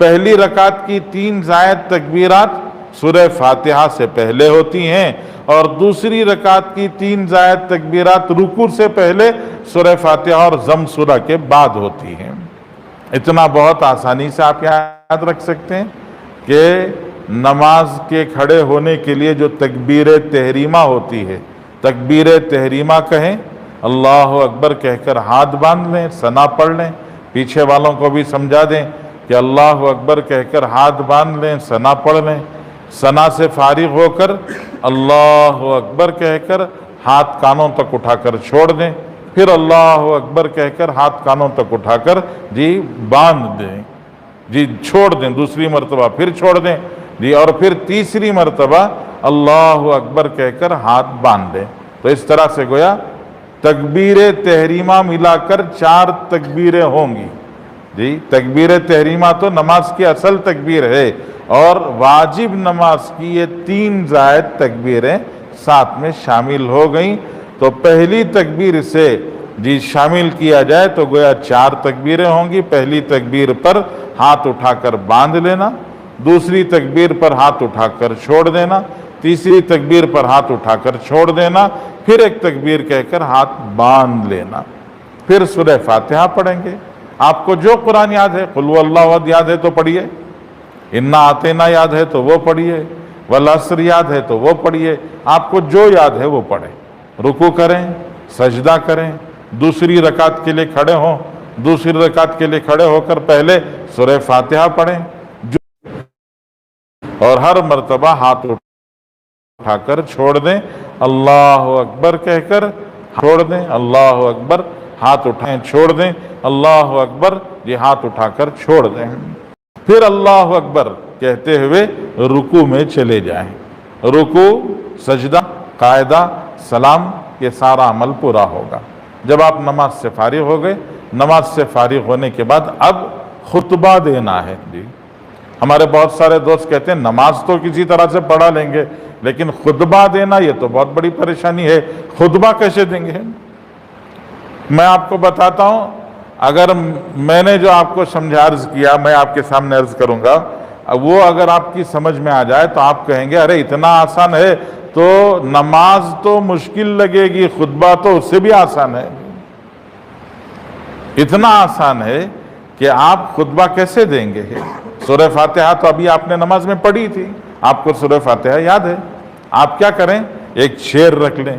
پہلی رکعت کی 3 زائد تکبیرات سورہ فاتحہ سے پہلے ہوتی ہیں اور دوسری رکعت کی 3 زائد تکبیرات رکوع سے پہلے سورہ فاتحہ اور ضم سورہ کے بعد ہوتی ہیں۔ اتنا بہت آسانی سے آپ یاد رکھ سکتے ہیں کہ نماز کے کھڑے ہونے کے لیے جو تکبیر تحریمہ ہوتی ہے، تکبیر تحریمہ کہیں، اللہ اکبر کہہ کر ہاتھ باندھ لیں، ثنا پڑھ لیں، پیچھے والوں کو بھی سمجھا دیں کہ اللہ اکبر کہہ کر ہاتھ باندھ لیں، ثنا پڑھ لیں، ثنا سے فارغ ہو کر اللہ اکبر کہہ کر ہاتھ کانوں تک اٹھا کر چھوڑ دیں، پھر اللہ اکبر کہہ کر ہاتھ کانوں تک اٹھا کر باندھ دیں، چھوڑ دیں، دوسری مرتبہ پھر چھوڑ دیں، اور پھر تیسری مرتبہ اللہ اکبر کہہ کر ہاتھ باندھ دیں۔ تو اس طرح سے گویا تکبیر تحریمہ ملا کر 4 تکبیریں ہوں گی۔ تکبیر تحریمہ تو نماز کی اصل تکبیر ہے اور واجب نماز کی یہ 3 زائد تکبیریں ساتھ میں شامل ہو گئیں۔ تو پہلی تکبیر سے شامل کیا جائے تو گویا 4 تکبیریں ہوں گی۔ پہلی تکبیر پر ہاتھ اٹھا کر باندھ لینا، دوسری تکبیر پر ہاتھ اٹھا کر چھوڑ دینا، تیسری تکبیر پر ہاتھ اٹھا کر چھوڑ دینا، پھر ایک تکبیر کہہ کر ہاتھ باندھ لینا، پھر سورہ فاتحہ پڑھیں گے۔ آپ کو جو قرآن یاد ہے، قل هو اللہ احد یاد ہے تو پڑھیے، انا اعطینا یاد ہے تو وہ پڑھیے، والعصر یاد ہے تو وہ پڑھیے، آپ کو جو یاد ہے وہ پڑھیں۔ رکوع کریں، سجدہ کریں، دوسری رکعت کے لیے کھڑے ہوں، دوسری رکعت کے لیے کھڑے ہو کر پہلے سورہ فاتحہ پڑھیں اور ہر مرتبہ ہاتھ اٹھا کر چھوڑ دیں، اللہ اکبر کہہ کر چھوڑ دیں، اللہ اکبر، ہاتھ اٹھائیں چھوڑ دیں، اللہ اکبر، ہاتھ اٹھا کر چھوڑ دیں، پھر اللہ اکبر کہتے ہوئے رکوع میں چلے جائیں۔ رکوع، سجدہ، قاعدہ، سلام، یہ سارا عمل پورا ہوگا۔ جب آپ نماز سے فارغ ہو گئے، نماز سے فارغ ہونے کے بعد اب خطبہ دینا ہے۔ ہمارے بہت سارے دوست کہتے ہیں نماز تو کسی طرح سے پڑھا لیں گے لیکن خطبہ دینا یہ تو بہت بڑی پریشانی ہے، خطبہ کیسے دیں گے؟ میں آپ کو بتاتا ہوں، اگر میں نے جو آپ کو سمجھا عرض کیا میں آپ کے سامنے عرض کروں گا، وہ اگر آپ کی سمجھ میں آ جائے تو آپ کہیں گے ارے اتنا آسان ہے تو نماز تو مشکل لگے گی، خطبہ تو اس سے بھی آسان ہے۔ اتنا آسان ہے کہ آپ خطبہ کیسے دیں گے؟ سورہ فاتحہ تو ابھی آپ نے نماز میں پڑھی تھی، آپ کو سورہ فاتحہ یاد ہے۔ آپ کیا کریں، ایک چیئر رکھ لیں،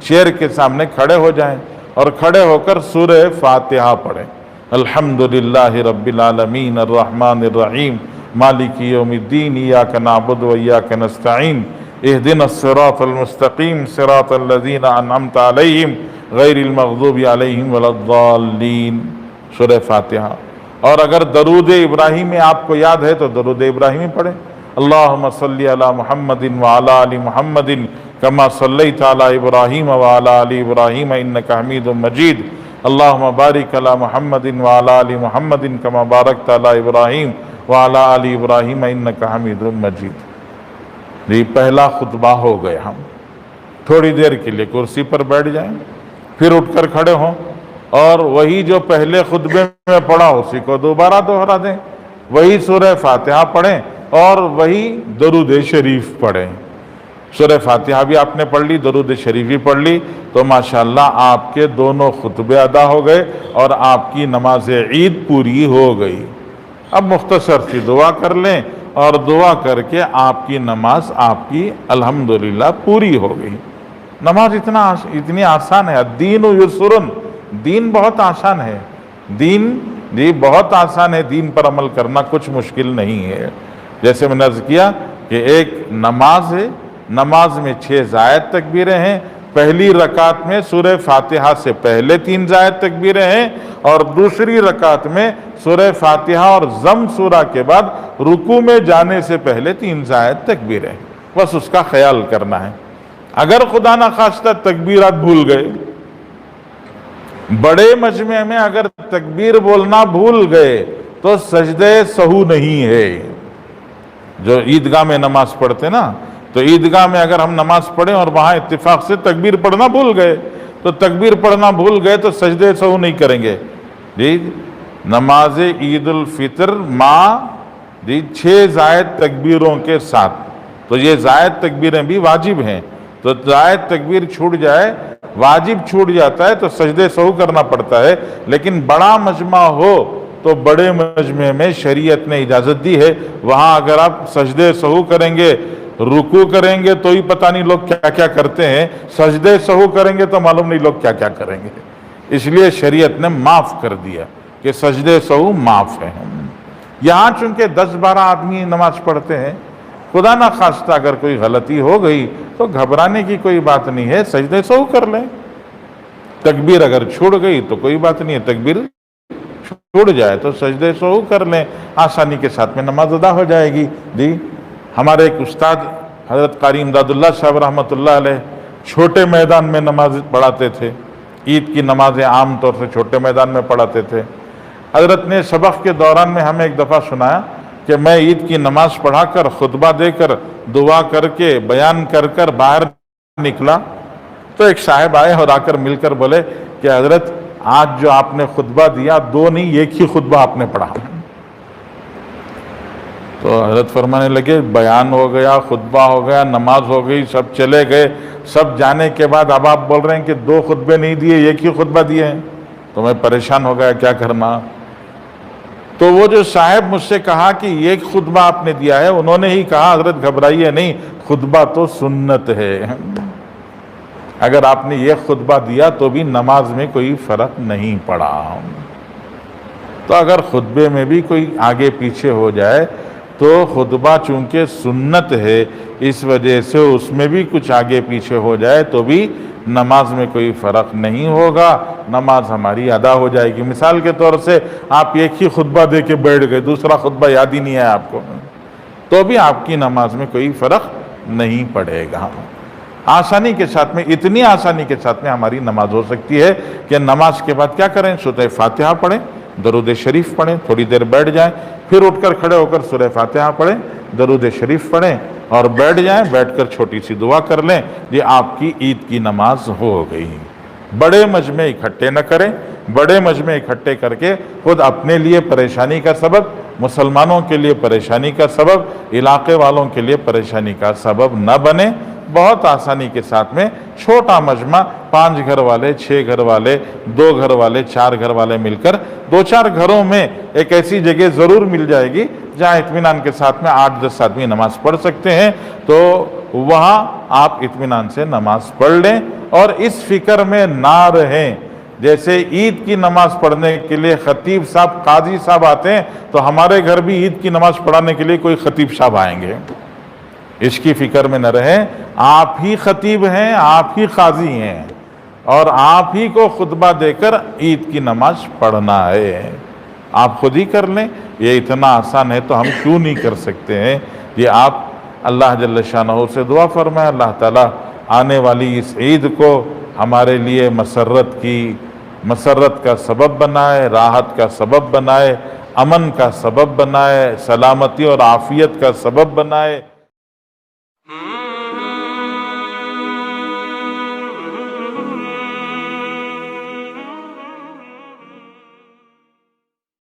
چیئر کے سامنے کھڑے ہو جائیں اور کھڑے ہو کر سورہ فاتحہ پڑھیں۔ الحمدللہ رب العالمین الرحمن الرحیم مالک یوم الدین ایاک نعبد و ایاک نستعین اہدنا الصراط المستقیم صراط الذین انعمت علیہم غیر المغضوب علیہم ولا الضالین، سورہ فاتحہ۔ اور اگر درود ابراہیمی آپ کو یاد ہے تو درود ابراہیمی پڑھیں، اللہم صلی علی محمد وعلی آل محمد کما صلیت علی ابراہیم وعلی آل ابراہیم انکا حمید مجید، اللہم بارک علی محمد وعلی آل محمد کما بارکت علی ابراہیم وعلی آل ابراہیم انکا حمید مجید۔ پہلا خطبہ ہو گئے۔ ہم تھوڑی دیر کے لیے کرسی پر بیٹھ جائیں، پھر اٹھ کر کھڑے ہوں اور وہی جو پہلے خطبے میں پڑھا اسی کو دوبارہ دوہرا دیں، وہی سورہ فاتحہ پڑھیں اور وہی درود شریف پڑھیں۔ سورہ فاتحہ بھی آپ نے پڑھ لی، درود شریف بھی پڑھ لی، تو ماشاءاللہ آپ کے دونوں خطبے ادا ہو گئے اور آپ کی نماز عید پوری ہو گئی۔ اب مختصر سی دعا کر لیں اور دعا کر کے آپ کی نماز آپ کی الحمدللہ پوری ہو گئی۔ نماز اتنی آسان ہے، الدین یسر، دین بہت آسان ہے، دین بہت آسان ہے، دین پر عمل کرنا کچھ مشکل نہیں ہے۔ جیسے میں نے عرض کیا کہ ایک نماز ہے، نماز میں 6 زائد تکبیریں ہیں، پہلی رکعت میں سورہ فاتحہ سے پہلے 3 زائد تکبیریں ہیں اور دوسری رکعت میں سورہ فاتحہ اور ضم سورہ کے بعد رکوع میں جانے سے پہلے 3 زائد تکبیریں، بس اس کا خیال کرنا ہے۔ اگر خدا نخواستہ تکبیرات بھول گئے، بڑے مجمع میں اگر تکبیر بولنا بھول گئے تو سجدہ سہو نہیں ہے۔ جو عیدگاہ میں نماز پڑھتے نا، تو عیدگاہ میں اگر ہم نماز پڑھیں اور وہاں اتفاق سے تکبیر پڑھنا بھول گئے تو تکبیر پڑھنا بھول گئے تو سجدہ سہو نہیں کریں گے۔ نماز عید الفطر جی 6 زائد تکبیروں کے ساتھ. تو یہ زائد تکبیریں بھی واجب ہیں. تو زائد تکبیر چھوٹ جائے، واجب چھوٹ جاتا ہے تو سجدے سہو کرنا پڑتا ہے. لیکن بڑا مجمع ہو تو بڑے مجمع میں شریعت نے اجازت دی ہے. وہاں اگر آپ سجدے سہو کریں گے، رکوع کریں گے تو ہی پتہ نہیں لوگ کیا کیا کرتے ہیں، سجدے سہو کریں گے تو معلوم نہیں لوگ کیا کیا کریں گے. اس لیے شریعت نے معاف کر دیا کہ سجدے سہو معاف ہیں. یہاں چونکہ 10-12 آدمی نماز پڑھتے ہیں، خدا نہ خواستہ اگر کوئی غلطی ہو گئی تو گھبرانے کی کوئی بات نہیں ہے، سجدے سہو کر لیں. تکبیر اگر چھوڑ گئی تو کوئی بات نہیں ہے، تکبیر چھوڑ جائے تو سجدے سہو کر لیں، آسانی کے ساتھ میں نماز ادا ہو جائے گی. جی ہمارے ایک استاد حضرت قاری امداد اللہ صاحب رحمۃ اللہ علیہ چھوٹے میدان میں نماز پڑھاتے تھے. عید کی نمازیں عام طور سے چھوٹے میدان میں پڑھاتے تھے. حضرت نے سبق کے دوران میں ہمیں ایک دفعہ سنایا کہ میں عید کی نماز پڑھا کر، خطبہ دے کر، دعا کر کے، بیان کر کر باہر نکلا تو ایک صاحب آئے اور آ کر مل کر بولے کہ حضرت آج جو آپ نے خطبہ دیا 2 نہیں 1 ہی خطبہ آپ نے پڑھا. تو حضرت فرمانے لگے بیان ہو گیا، خطبہ ہو گیا، نماز ہو گئی، سب چلے گئے، سب جانے کے بعد اب آپ بول رہے ہیں کہ 2 خطبے نہیں دیے 1 ہی خطبہ دیے ہیں. تو میں پریشان ہو گیا، کیا کرنا. تو وہ جو صاحب مجھ سے کہا کہ 1 خطبہ آپ نے دیا ہے، انہوں نے ہی کہا حضرت گھبرائیے نہیں، خطبہ تو سنت ہے. اگر آپ نے 1 خطبہ دیا تو بھی نماز میں کوئی فرق نہیں پڑا. تو اگر خطبے میں بھی کوئی آگے پیچھے ہو جائے تو خطبہ چونکہ سنت ہے، اس وجہ سے اس میں بھی کچھ آگے پیچھے ہو جائے تو بھی نماز میں کوئی فرق نہیں ہوگا، نماز ہماری ادا ہو جائے گی. مثال کے طور سے آپ 1 ہی خطبہ دے کے بیٹھ گئے، دوسرا خطبہ یاد ہی نہیں ہے آپ کو، تو بھی آپ کی نماز میں کوئی فرق نہیں پڑے گا. آسانی کے ساتھ میں، اتنی آسانی کے ساتھ میں ہماری نماز ہو سکتی ہے کہ نماز کے بعد کیا کریں، سورہ فاتحہ پڑھیں، درود شریف پڑھیں، تھوڑی دیر بیٹھ جائیں، پھر اٹھ کر کھڑے ہو کر سورہ فاتحہ پڑھیں، درود شریف پڑھیں اور بیٹھ جائیں، بیٹھ کر چھوٹی سی دعا کر لیں. یہ آپ کی عید کی نماز ہو گئی. بڑے مجمع اکٹھے نہ کریں. بڑے مجمع اکٹھے کر کے خود اپنے لیے پریشانی کا سبب، مسلمانوں کے لیے پریشانی کا سبب، علاقے والوں کے لیے پریشانی کا سبب نہ بنے. بہت آسانی کے ساتھ میں چھوٹا مجمع، 5 گھر والے، 6 گھر والے، 2 گھر والے، 4 گھر والے مل کر 2-4 گھروں میں ایک ایسی جگہ ضرور مل جائے گی جہاں اطمینان کے ساتھ میں 8-10 آدمی نماز پڑھ سکتے ہیں. تو وہاں آپ اطمینان سے نماز پڑھ لیں اور اس فکر میں نہ رہیں جیسے عید کی نماز پڑھنے کے لیے خطیب صاحب، قاضی صاحب آتے ہیں تو ہمارے گھر بھی عید کی نماز پڑھانے کے لیے کوئی خطیب صاحب آئیں گے. اس کی فکر میں نہ رہیں. آپ ہی خطیب ہیں، آپ ہی قاضی ہیں اور آپ ہی کو خطبہ دے کر عید کی نماز پڑھنا ہے. آپ خود ہی کر لیں. یہ اتنا آسان ہے تو ہم کیوں نہیں کر سکتے ہیں. یہ آپ اللہ جل شانہ سے دعا فرمائیں، اللہ تعالیٰ آنے والی اس عید کو ہمارے لیے مسرت کا سبب بنائے، راحت کا سبب بنائے، امن کا سبب بنائے، سلامتی اور عافیت کا سبب بنائے.